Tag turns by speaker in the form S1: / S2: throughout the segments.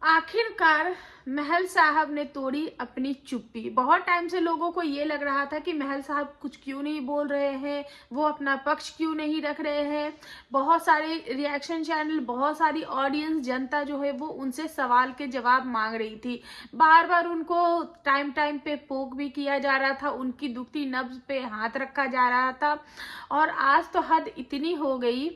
S1: आखिरकार महल साहब ने तोड़ी अपनी चुप्पी। बहुत टाइम से लोगों को ये लग रहा था कि महल साहब कुछ क्यों नहीं बोल रहे हैं, वो अपना पक्ष क्यों नहीं रख रहे हैं। बहुत सारे रिएक्शन चैनल, बहुत सारी ऑडियंस, जनता जो है वो उनसे सवाल के जवाब मांग रही थी। बार बार उनको टाइम टाइम पे पोक भी किया जा रहा था, उनकी दुखती नब्ज पे हाथ रखा जा रहा था। और आज तो हद इतनी हो गई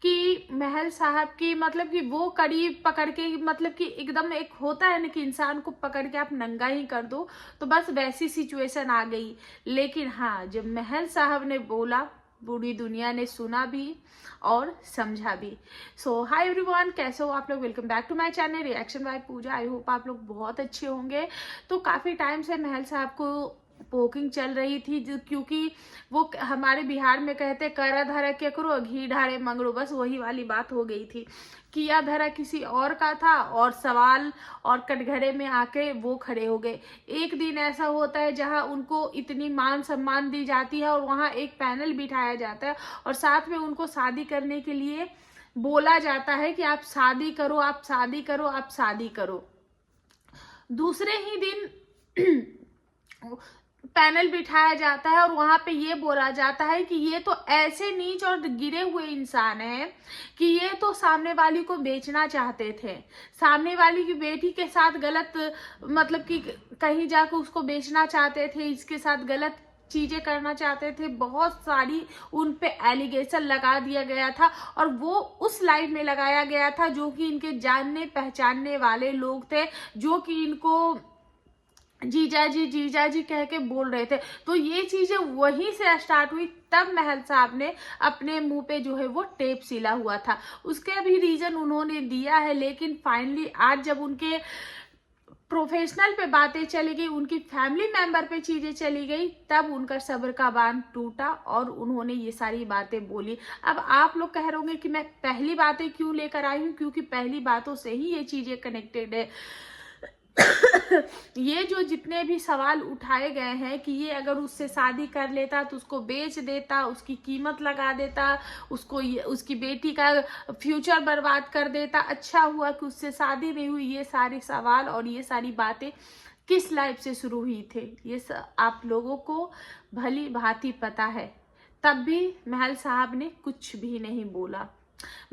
S1: कि महल साहब की मतलब कि वो कड़ी पकड़ के, मतलब कि एकदम एक होता है ना कि इंसान को पकड़ के आप नंगा ही कर दो, तो बस वैसी सिचुएशन आ गई। लेकिन हाँ, जब महल साहब ने बोला, पूरी दुनिया ने सुना भी और समझा भी। सो हाय एवरीवन, कैसे हो आप लोग? Welcome back to my channel reaction by Pooja. I hope आप लोग बहुत अच्छे होंगे। तो काफी टाइम से महल साहब को पोकिंग चल रही थी, क्योंकि वो हमारे बिहार में कहते करा धरा क्या करो, घी ढारे मंगड़ो, बस वही वाली बात हो गई थी। किया धरा किसी और का था और सवाल और कटघरे में आके वो खड़े हो गए। एक दिन ऐसा होता है जहां उनको इतनी मान सम्मान दी जाती है और वहां एक पैनल बिठाया जाता है और साथ में उनको शादी करने के लिए बोला जाता है कि आप शादी करो, आप शादी करो, आप शादी करो। दूसरे ही दिन पैनल बिठाया जाता है और वहां पे ये बोला जाता है कि ये तो ऐसे नीच और गिरे हुए इंसान हैं कि ये तो सामने वाली को बेचना चाहते थे, सामने वाली की बेटी के साथ गलत, मतलब कि कहीं जाकर उसको बेचना चाहते थे, इसके साथ गलत चीजें करना चाहते थे। बहुत सारी उन पे एलिगेशन लगा दिया गया था और वो उस लाइव में लगाया गया था जो कि इनके जानने पहचानने वाले लोग थे, जो कि इनको जीजा जी कह के बोल रहे थे। तो ये चीजें वहीं से स्टार्ट हुई। तब महल साहब ने अपने मुंह पे जो है वो टेप सिला हुआ था, उसके भी रीजन उन्होंने दिया है। लेकिन फाइनली आज जब उनके प्रोफेशनल पे बातें चली गई, उनकी फैमिली मेंबर पे चीजें चली गई, तब उनका सब्र का बांध टूटा और उन्होंने ये सारी बातें बोली। अब आप लोग कह रहे होंगे कि मैं पहली बातें क्यों लेकर आई हूँ, क्योंकि पहली बातों से ही ये चीजें कनेक्टेड है। ये जो जितने भी सवाल उठाए गए हैं कि ये अगर उससे शादी कर लेता तो उसको बेच देता, उसकी कीमत लगा देता, उसको उसकी बेटी का फ्यूचर बर्बाद कर देता, अच्छा हुआ कि उससे शादी नहीं हुई। ये सारे सवाल और ये सारी बातें किस लाइफ से शुरू हुई थे ये आप लोगों को भली भांति पता है। तब भी महल साहब ने कुछ भी नहीं बोला।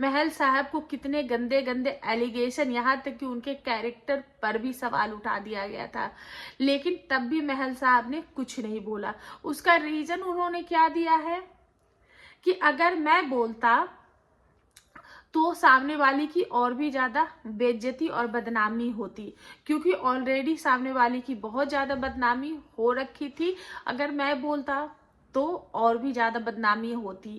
S1: महल साहब को कितने गंदे गंदे एलिगेशन, यहाँ तक कि उनके कैरेक्टर पर भी सवाल उठा दिया गया था, लेकिन तब भी महल साहब ने कुछ नहीं बोला। उसका रीजन उन्होंने क्या दिया है कि अगर मैं बोलता तो सामने वाले की और भी ज्यादा बेइज्जती और बदनामी होती, क्योंकि ऑलरेडी सामने वाले की बहुत ज्यादा बदनामी हो रखी थी। अगर मैं बोलता तो और भी ज्यादा बदनामी होती।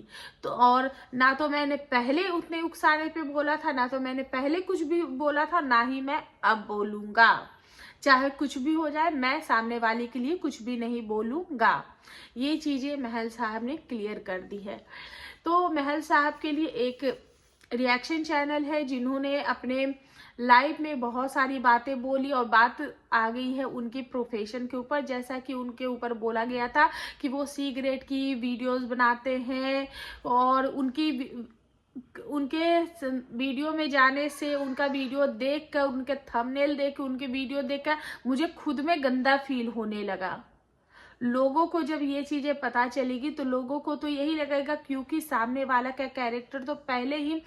S1: तो और ना तो मैंने पहले उतने उकसाने पे बोला था, ना तो मैंने पहले कुछ भी बोला था, ना ही मैं अब बोलूंगा। चाहे कुछ भी हो जाए, मैं सामने वाले के लिए कुछ भी नहीं बोलूंगा। ये चीजें महल साहब ने क्लियर कर दी है। तो महल साहब के लिए एक रिएक्शन चैनल है जिन्होंने अपने लाइव में बहुत सारी बातें बोली और बात आ गई है उनकी प्रोफेशन के ऊपर। जैसा कि उनके ऊपर बोला गया था कि वो सिगरेट की वीडियोस बनाते हैं और उनके वीडियो में जाने से, उनका वीडियो देखकर, उनके थंबनेल देख के, उनके वीडियो देखकर मुझे खुद में गंदा फील होने लगा। लोगों को जब ये चीजें पता चलेगी तो लोगों को तो यही लगेगा, क्योंकि सामने वाला का कैरेक्टर तो पहले ही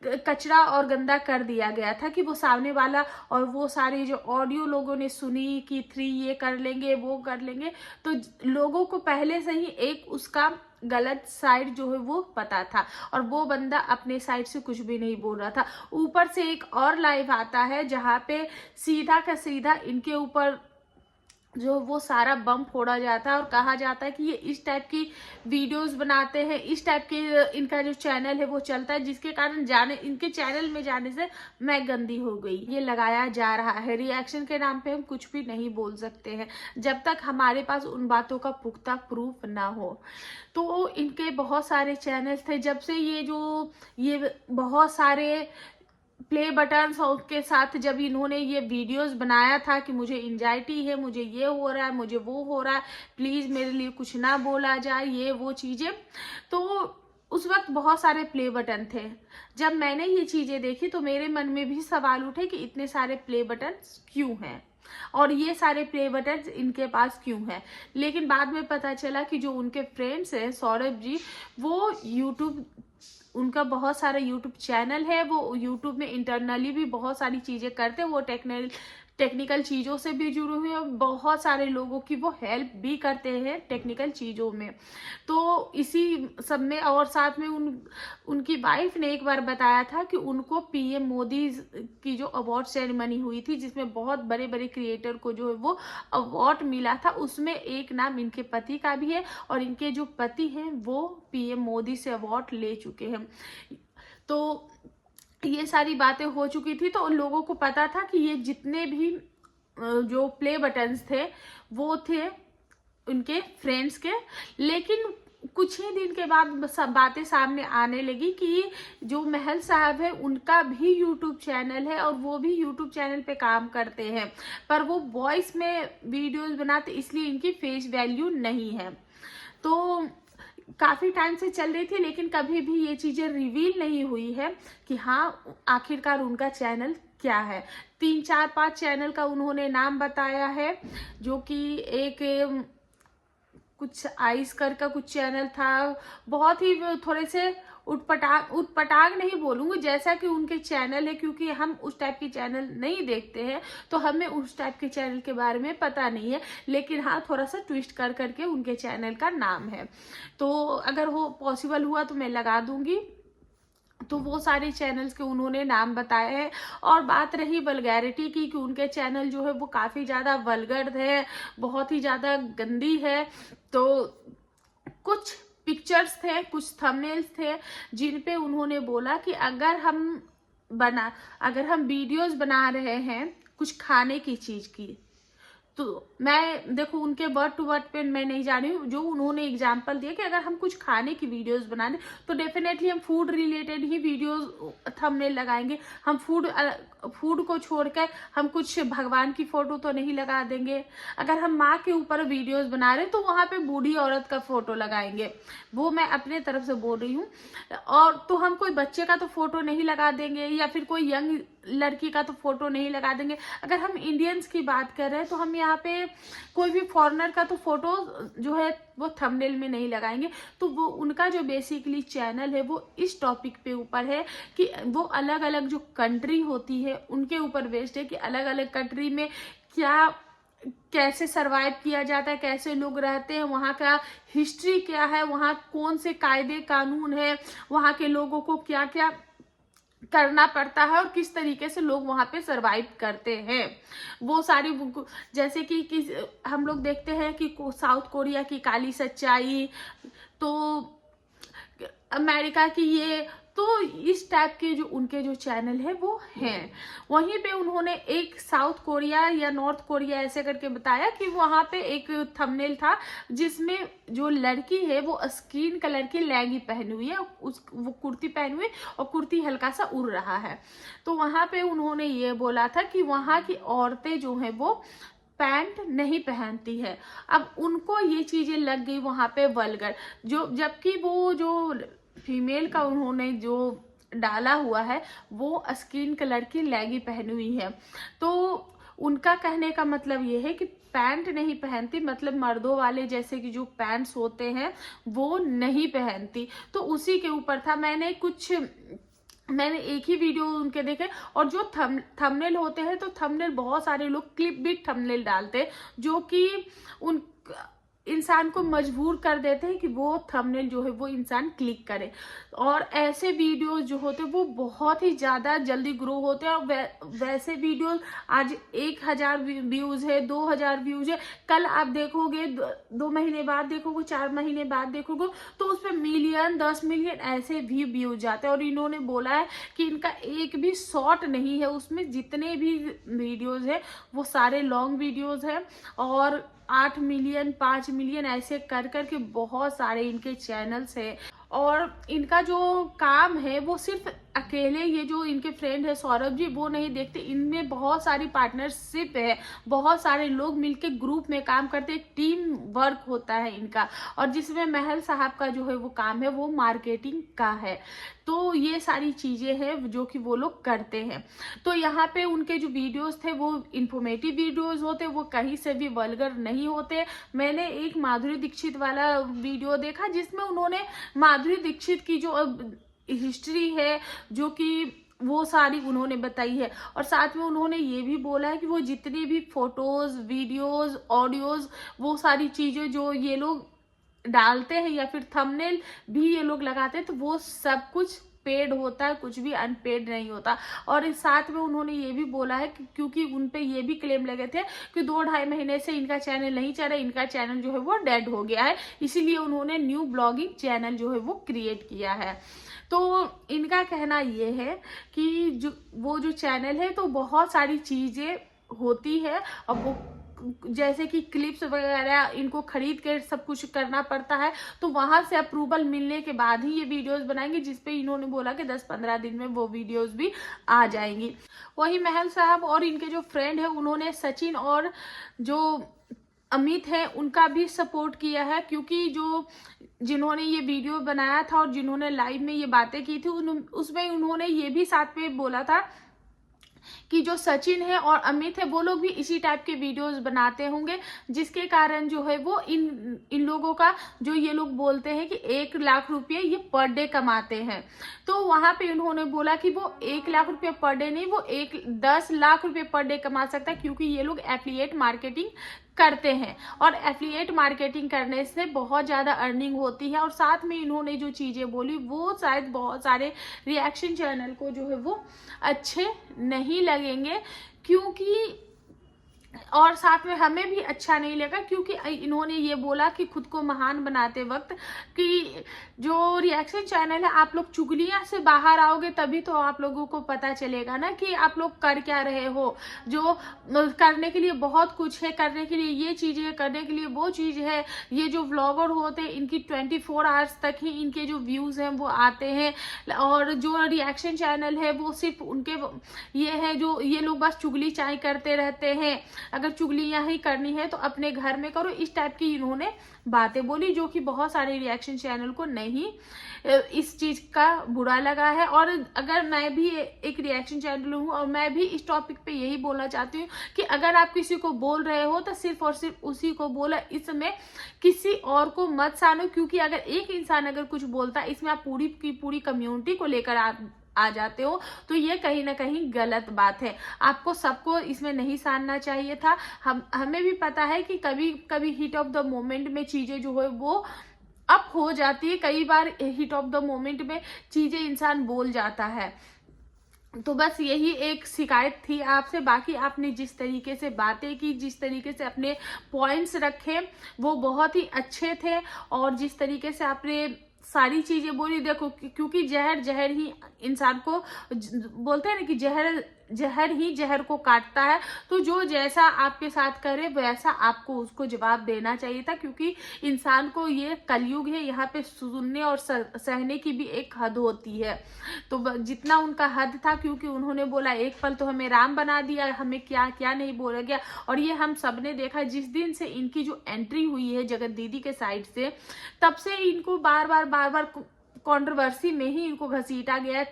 S1: कचरा और गंदा कर दिया गया था कि वो सामने वाला, और वो सारी जो ऑडियो लोगों ने सुनी कि 3 ये कर लेंगे, वो कर लेंगे, तो लोगों को पहले से ही एक उसका गलत साइड जो है वो पता था और वो बंदा अपने साइड से कुछ भी नहीं बोल रहा था। ऊपर से एक और लाइव आता है जहां पे सीधा का सीधा इनके ऊपर जो वो सारा बम फोड़ा जाता है और कहा जाता है कि ये इस टाइप की वीडियोस बनाते हैं, इस टाइप के इनका जो चैनल है वो चलता है, जिसके कारण जाने इनके चैनल में जाने से मैं गंदी हो गई। ये लगाया जा रहा है। रिएक्शन के नाम पे हम कुछ भी नहीं बोल सकते हैं जब तक हमारे पास उन बातों का पुख्ता प्रूफ ना हो। तो इनके बहुत सारे चैनल्स थे, जब से ये बहुत सारे प्ले बटन के साथ जब इन्होंने ये वीडियोस बनाया था कि मुझे एंजाइटी है, मुझे ये हो रहा है, मुझे वो हो रहा है, प्लीज मेरे लिए कुछ ना बोला जाए, ये वो चीजें, तो उस वक्त बहुत सारे प्ले बटन थे। जब मैंने ये चीजें देखी तो मेरे मन में भी सवाल उठे कि इतने सारे प्ले बटन क्यों हैं और ये सारे प्ले बटन इनके पास क्यों हैं। लेकिन बाद में पता चला कि जो उनके फ्रेंड्स हैं सौरभ जी, वो यूट्यूब, उनका बहुत सारा यूट्यूब चैनल है, वो यूट्यूब में इंटरनली भी बहुत सारी चीजें करते हैं, वो टेक्निकल चीज़ों से भी जुड़े हुए हैं, बहुत सारे लोगों की वो हेल्प भी करते हैं टेक्निकल चीज़ों में। तो इसी सब में और साथ में उनकी वाइफ ने एक बार बताया था कि उनको पीएम मोदी की जो अवार्ड सेरेमनी हुई थी जिसमें बहुत बड़े बड़े क्रिएटर को जो है वो अवार्ड मिला था, उसमें एक नाम इनके पति का भी है और इनके जो पति हैं वो पीएम मोदी से अवार्ड ले चुके हैं। तो ये सारी बातें हो चुकी थी तो उन लोगों को पता था कि ये जितने भी जो प्ले बटन्स थे वो थे उनके फ्रेंड्स के। लेकिन कुछ ही दिन के बाद सब बातें सामने आने लगी कि जो महल साहब है उनका भी यूट्यूब चैनल है और वो भी यूट्यूब चैनल पे काम करते हैं, पर वो वॉइस में वीडियोस बनाते इसलिए इनकी फेस वैल्यू नहीं है। तो काफी टाइम से चल रही थी लेकिन कभी भी ये चीजें रिवील नहीं हुई है कि हाँ आखिरकार उनका चैनल क्या है। 3, 4, 5 चैनल का उन्होंने नाम बताया है, जो कि एक कुछ आइस कर का कुछ चैनल था, बहुत ही थोड़े से उटपटांग नहीं बोलूंगी, जैसा कि उनके चैनल है, क्योंकि हम उस टाइप के चैनल नहीं देखते हैं तो हमें उस टाइप के चैनल के बारे में पता नहीं है। लेकिन हाँ थोड़ा सा ट्विस्ट कर करके उनके चैनल का नाम है, तो अगर वो पॉसिबल हुआ तो मैं लगा दूंगी। तो वो सारे चैनल्स के उन्होंने नाम बताए हैं। और बात रही वल्गैरिटी की कि उनके चैनल जो है वो काफ़ी ज़्यादा वल्गर है, बहुत ही ज़्यादा गंदी है। तो कुछ पिक्चर्स थे, कुछ थंबनेल्स थे जिन पे उन्होंने बोला कि अगर हम वीडियोस बना रहे हैं कुछ खाने की चीज़ की, तो मैं देखो उनके वर्ड टू वर्ड पे मैं नहीं जानी हूँ, जो उन्होंने एग्जांपल दिया कि अगर हम कुछ खाने की वीडियोस बना दें तो डेफिनेटली हम फूड रिलेटेड ही वीडियोस थंबनेल लगाएंगे। हम फूड को छोड़कर हम कुछ भगवान की फोटो तो नहीं लगा देंगे। अगर हम माँ के ऊपर वीडियोस बना रहे तो वहाँ पे बूढ़ी औरत का फोटो लगाएंगे, वो मैं अपने तरफ से बोल रही हूँ। और तो हम कोई बच्चे का तो फोटो नहीं लगा देंगे या फिर कोई यंग लड़की का तो फोटो नहीं लगा देंगे। अगर हम इंडियंस की बात कर रहे हैं तो हम यहाँ पे कोई भी फॉरेनर का तो फोटो जो है वो थंबनेल में नहीं लगाएंगे। तो वो उनका जो बेसिकली चैनल है वो इस टॉपिक पे ऊपर है कि वो अलग अलग जो कंट्री होती है उनके ऊपर बेस्ड है कि अलग अलग कंट्री में कैसे सरवाइव किया जाता है, कैसे लोग रहते हैं, वहाँ का हिस्ट्री क्या है, वहाँ कौन से कायदे कानून है, वहाँ के लोगों को क्या क्या करना पड़ता है और किस तरीके से लोग वहाँ पे सरवाइव करते हैं। वो सारी जैसे कि हम लोग देखते हैं कि साउथ कोरिया की काली सच्चाई, तो अमेरिका की ये, तो इस टाइप के जो उनके जो चैनल है वो हैं। वहीं पे उन्होंने एक साउथ कोरिया या नॉर्थ कोरिया ऐसे करके बताया कि वहाँ पे एक थंबनेल था जिसमें जो लड़की है वो स्किन कलर की लहंगी पहनी हुई है, वो कुर्ती पहनी हुई और कुर्ती हल्का सा उड़ रहा है। तो वहाँ पे उन्होंने ये बोला था कि वहाँ की औरतें जो है वो पैंट नहीं पहनती है। अब उनको ये चीजें लग गई वहाँ पे वल्गर, जो जबकि वो जो फीमेल का उन्होंने जो डाला हुआ है वो स्किन कलर की लहंगी पहनी हुई है। तो उनका कहने का मतलब ये है कि पैंट नहीं पहनती, मतलब मर्दों वाले जैसे कि जो पैंट्स होते हैं वो नहीं पहनती। तो उसी के ऊपर था, मैंने एक ही वीडियो उनके देखे। और जो थंबनेल होते हैं तो थंबनेल बहुत सारे लोग क्लिप बिट थंबनेल डालते हैं जो कि उन इंसान को मजबूर कर देते हैं कि वो थंबनेल जो है वो इंसान क्लिक करे। और ऐसे वीडियोस जो होते हैं वो बहुत ही ज़्यादा जल्दी ग्रो होते हैं। और वैसे वीडियोस आज 1000 व्यूज़ है, 2000 व्यूज़ है, कल आप देखोगे 2 महीने बाद देखोगे, 4 महीने बाद देखोगे तो उस पर मिलियन 10 मिलियन ऐसे भी व्यूज जाते हैं। और इन्होंने बोला है कि इनका एक भी शॉर्ट नहीं है, उसमें जितने भी वीडियोज़ है वो सारे लॉन्ग वीडियोज़ है। और 8 मिलियन 5 मिलियन ऐसे कर के बहुत सारे इनके चैनल्स हैं। और इनका जो काम है वो सिर्फ अकेले ये जो इनके फ्रेंड है सौरभ जी वो नहीं देखते, इनमें बहुत सारी पार्टनरशिप है, बहुत सारे लोग मिलके ग्रुप में काम करते, एक टीम वर्क होता है इनका, और जिसमें महल साहब का जो है वो काम है वो मार्केटिंग का है। तो ये सारी चीजें हैं जो कि वो लोग करते हैं। तो यहाँ पे उनके जो वीडियोस थे वो इंफॉर्मेटिव वीडियोस होते, वो कहीं से भी वल्गर नहीं होते। मैंने एक माधुरी दीक्षित वाला वीडियो देखा जिसमें उन्होंने माधुरी दीक्षित की जो हिस्ट्री है जो कि वो सारी उन्होंने बताई है, और साथ में उन्होंने ये भी बोला है कि वो जितनी भी फोटोज, वीडियोज, ऑडियोज, वो सारी चीजें जो ये लोग डालते हैं या फिर थंबनेल भी ये लोग लगाते हैं, तो वो सब कुछ पेड होता है, कुछ भी अनपेड नहीं होता। और इस साथ में उन्होंने ये भी बोला है कि क्योंकि उनपे ये भी क्लेम लगे थे कि 2-2.5 महीने से इनका चैनल नहीं चल रहा, इनका चैनल जो है वो डेड हो गया है, इसीलिए उन्होंने न्यू ब्लॉगिंग चैनल जो है वो क्रिएट किया है। तो इनका कहना ये है कि वो जो चैनल है तो बहुत सारी चीजें होती है, और वो जैसे कि क्लिप्स वगैरह इनको खरीद के सब कुछ करना पड़ता है, तो वहां से अप्रूवल मिलने के बाद ही ये वीडियोस बनाएंगे, जिसपे इन्होंने बोला कि 10-15 दिन में वो वीडियोस भी आ जाएंगी। वही महल साहब और इनके जो फ्रेंड है उन्होंने सचिन और जो अमित है उनका भी सपोर्ट किया है, क्योंकि जिन्होंने ये वीडियो बनाया था और जिन्होंने लाइव में ये बातें की थी उसमें उन्होंने ये भी साथ में बोला था कि जो सचिन है और अमित है वो लोग भी इसी टाइप के वीडियोस बनाते होंगे, जिसके कारण जो है वो इन लोगों का जो ये लोग बोलते हैं कि 1 लाख रुपये ये पर डे कमाते हैं। तो वहां पे उन्होंने बोला कि वो 1 लाख रुपये पर डे नहीं, वो 10 लाख रुपये पर डे कमा सकता है, क्योंकि ये लोग एफिलिएट मार्केटिंग करते हैं, और एफिलिएट मार्केटिंग करने से बहुत ज़्यादा अर्निंग होती है। और साथ में इन्होंने जो चीज़ें बोली वो शायद बहुत सारे रिएक्शन चैनल को जो है वो अच्छे नहीं लगेंगे, क्योंकि और साथ में हमें भी अच्छा नहीं लगा, क्योंकि इन्होंने ये बोला कि खुद को महान बनाते वक्त कि जो रिएक्शन चैनल है आप लोग चुगलियां से बाहर आओगे तभी तो आप लोगों को पता चलेगा ना कि आप लोग कर क्या रहे हो। जो करने के लिए बहुत कुछ है, करने के लिए ये चीज़ें, करने के लिए वो चीज़ है। ये जो व्लॉगर होते हैं इनकी 24 आवर्स तक ही इनके जो व्यूज़ हैं वो आते हैं, और जो रिएक्शन चैनल है वो सिर्फ उनके ये है जो ये लोग बस चुगली चाय करते रहते हैं। अगर चुगलियां ही करनी है तो अपने घर में करो, इस टाइप की इन्होंने बातें बोली, जो कि बहुत सारे रिएक्शन चैनल को नहीं इस चीज का बुरा लगा है। और अगर मैं भी एक रिएक्शन चैनल हूँ और मैं भी इस टॉपिक पे यही बोलना चाहती हूँ कि अगर आप किसी को बोल रहे हो तो सिर्फ और सिर्फ उसी को बोला, इसमें किसी और को मत सानो, क्योंकि अगर एक इंसान अगर कुछ बोलता है इसमें आप पूरी की पूरी कम्युनिटी को लेकर आ जाते हो, तो ये कहीं ना कहीं गलत बात है। आपको सबको इसमें नहीं सानना चाहिए था। हमें भी पता है कि कभी कभी हीट ऑफ द मोमेंट में चीजें जो है वो अप हो जाती है, कई बार हीट ऑफ द मोमेंट में चीजें इंसान बोल जाता है। तो बस यही एक शिकायत थी आपसे। बाकी आपने जिस तरीके से बातें की, जिस तरीके से अपने पॉइंट्स रखे वो बहुत ही अच्छे थे, और जिस तरीके से आपने सारी चीजें बोली, देखो क्योंकि जहर ही इंसान को बोलते हैं ना कि जहर ही जहर को काटता है। तो जो जैसा आपके साथ करे वैसा आपको उसको जवाब देना चाहिए था, क्योंकि इंसान को ये कलयुग है, यहाँ पे सुनने और सहने की भी एक हद होती है। तो जितना उनका हद था, क्योंकि उन्होंने बोला एक पल तो हमें राम बना दिया, हमें क्या क्या नहीं बोला गया। और ये हम सबने देखा, जिस दिन से इनकी जो एंट्री हुई है जगत दीदी के साइड से, तब से इनको बार बार कंट्रोवर्सी में ही इनको घसीटा गया।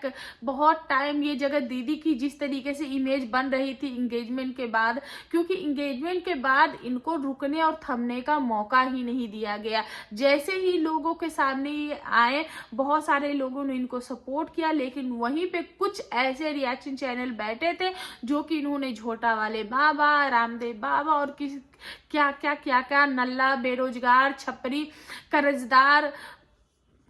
S1: बहुत टाइम ये जगत दीदी की जिस तरीके से इमेज बन रही थी इंगेजमेंट के बाद, क्योंकि इंगेजमेंट के बाद इनको रुकने और थमने का मौका ही नहीं दिया गया। जैसे ही लोगों के सामने ये आए, बहुत सारे लोगों ने इनको सपोर्ट किया, लेकिन वहीं पे कुछ ऐसे रिएक्शन चैनल बैठे थे जो कि इन्होंने झोटा वाले बाबा, रामदेव बाबा और क्या नल्ला, बेरोजगार, छपरी, कर्जदार,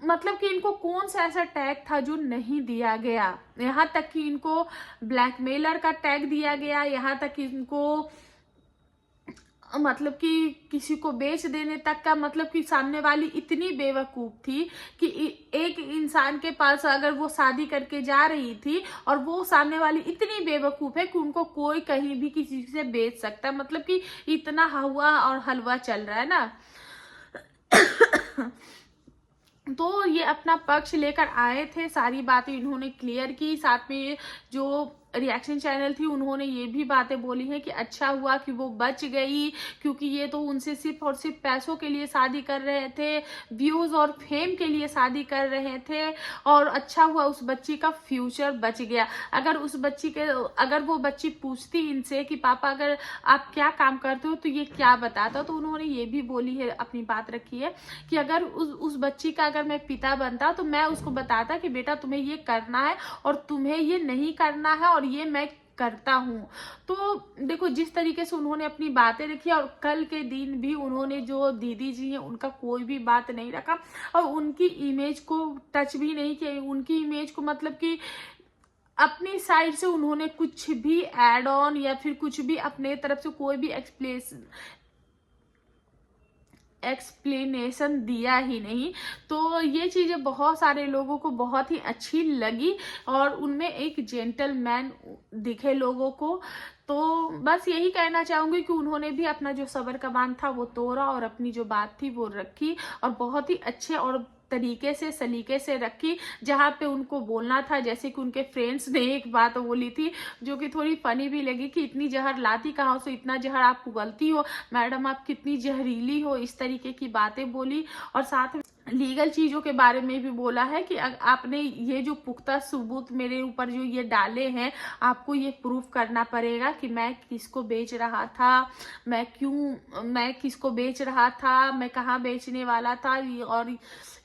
S1: मतलब कि इनको कौन सा ऐसा टैग था जो नहीं दिया गया। यहाँ तक कि इनको ब्लैकमेलर का टैग दिया गया, यहाँ तक कि इनको मतलब कि किसी को बेच देने तक का, मतलब कि सामने वाली इतनी बेवकूफ थी कि एक इंसान के पास अगर वो शादी करके जा रही थी और वो सामने वाली इतनी बेवकूफ है कि उनको कोई कहीं भी किसी से बेच सकता है। मतलब कि इतना हवा और हलवा चल रहा है ना। तो ये अपना पक्ष लेकर आए थे, सारी बातें इन्होंने क्लियर की। साथ में ये जो रिएक्शन चैनल थी उन्होंने ये भी बातें बोली हैं कि अच्छा हुआ कि वो बच गई, क्योंकि ये तो उनसे सिर्फ और सिर्फ पैसों के लिए शादी कर रहे थे, व्यूज और फेम के लिए शादी कर रहे थे, और अच्छा हुआ उस बच्ची का फ्यूचर बच गया। अगर वो बच्ची पूछती इनसे कि पापा अगर आप क्या काम करते हो तो ये क्या बताता, तो उन्होंने ये भी बोली है, अपनी बात रखी है कि अगर उस बच्ची का अगर मैं पिता बनता तो मैं उसको बताता कि बेटा तुम्हें ये करना है और तुम्हें ये नहीं करना है, और ये मैं करता हूँ। तो देखो जिस तरीके से उन्होंने अपनी बातें रखी, और कल के दिन भी उन्होंने जो दीदी जी हैं उनका कोई भी बात नहीं रखा और उनकी इमेज को टच भी नहीं किया। उनकी इमेज को मतलब कि अपनी साइड से उन्होंने कुछ भी एड ऑन या फिर कुछ भी अपने तरफ से कोई भी एक्सप्लेनेशन दिया ही नहीं। तो ये चीजें बहुत सारे लोगों को बहुत ही अच्छी लगी और उनमें एक जेंटलमैन दिखे लोगों को। तो बस यही कहना चाहूंगी कि उन्होंने भी अपना जो सबर का बांध था वो तोड़ा और अपनी जो बात थी वो रखी, और बहुत ही अच्छे और तरीके से सलीके से रखी, जहाँ पे उनको बोलना था। जैसे कि उनके फ्रेंड्स ने एक बात बोली थी जो कि थोड़ी फनी भी लगी कि इतनी जहर लाती कहाँ से, इतना जहर आप उगलती हो मैडम, आप कितनी जहरीली हो, इस तरीके की बातें बोली। और साथ में लीगल चीजों के बारे में भी बोला है कि आपने ये जो पुख्ता सबूत मेरे ऊपर जो ये डाले हैं, आपको ये प्रूफ करना पड़ेगा कि मैं किसको बेच रहा था, मैं किसको बेच रहा था, मैं कहाँ बेचने वाला था, और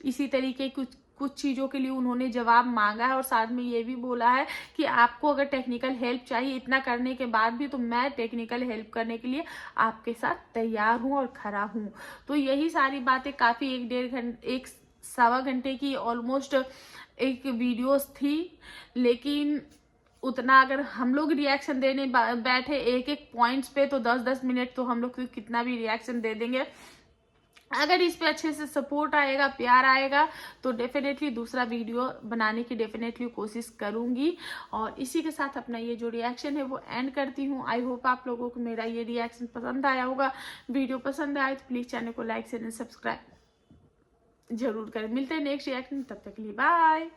S1: इसी तरीके कुछ चीज़ों के लिए उन्होंने जवाब मांगा है। और साथ में ये भी बोला है कि आपको अगर टेक्निकल हेल्प चाहिए, इतना करने के बाद भी, तो मैं टेक्निकल हेल्प करने के लिए आपके साथ तैयार हूँ और खड़ा हूँ। तो यही सारी बातें काफ़ी 1-1.5 घंटे की ऑलमोस्ट एक वीडियोस थी, लेकिन उतना अगर हम लोग रिएक्शन देने बैठे एक एक पॉइंट्स पे तो 10-10 मिनट तो हम लोग कितना भी रिएक्शन दे देंगे। अगर इस पे अच्छे से सपोर्ट आएगा, प्यार आएगा, तो डेफिनेटली दूसरा वीडियो बनाने की डेफिनेटली कोशिश करूंगी। और इसी के साथ अपना ये जो रिएक्शन है वो एंड करती हूँ। आई होप आप लोगों को मेरा ये रिएक्शन पसंद आया होगा। वीडियो पसंद आए तो प्लीज चैनल को लाइक शेयर एंड सब्सक्राइब जरूर करें। मिलते हैं नेक्स्ट रिएक्शन, तब तक के लिए बाय।